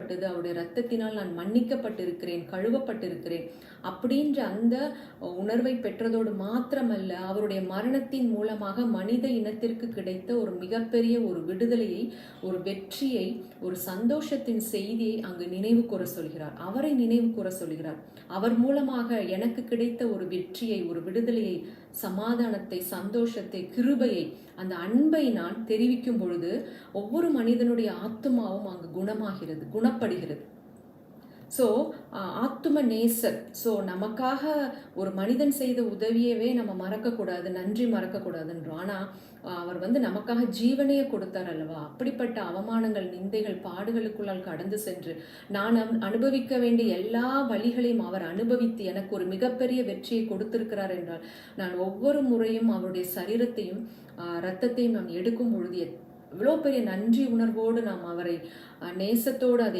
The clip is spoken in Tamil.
மீட்கப்பட்டது, அவருடைய இரத்தத்தினால் நான் மன்னிக்கப்பட்டிருக்கிறேன், கழுவப்பட்டிருக்கிறேன் அப்படின்ற அந்த உணர்வை பெற்றதோடு மாத்திரமல்ல, அவருடைய மரணத்தின் மூலமாக மனித இனத்திற்கு கிடைத்த ஒரு மிகப்பெரிய ஒரு விடுதலையை, ஒரு வெற்றியை, ஒரு சந்தோஷத்தின் செய்தியை அங்கு நினைவு கூற சொல்கிறார். அவரை நினைவு கூற சொல்கிறார். அவர் மூலமாக எனக்கு கிடைத்த ஒரு வெற்றியை, ஒரு விடுதலையை, சமாதானத்தை, சந்தோஷத்தை, கிருபையை, அந்த அன்பை நான் தெரிவிக்கும் பொழுது ஒவ்வொரு மனிதனுடைய ஆத்துமாவும் அங்கு குணமாகிறது, குணப்படுகிறது. ஸோ ஆத்தும நேசர். ஸோ நமக்காக ஒரு மனிதன் செய்த உதவியவே நம்ம மறக்கக்கூடாது, நன்றி மறக்கக்கூடாதுன்றோம். ஆனால் அவர் நமக்காக ஜீவனையே கொடுத்தார் அல்லவா? அப்படிப்பட்ட அவமானங்கள், நிந்தைகள், பாடுகளுக்குள்ளால் கடந்து சென்று நான் அனுபவிக்க வேண்டிய எல்லா வழிகளையும் அவர் அனுபவித்து எனக்கு ஒரு மிகப்பெரிய வெற்றியை கொடுத்திருக்கிறார் என்றால், நான் ஒவ்வொரு முறையும் அவருடைய சரீரத்தையும் இரத்தத்தையும் நாம் எடுக்கும் பொழுது எவ்வளோ பெரிய நன்றி உணர்வோடு நாம் அவரை நேசத்தோடு அதை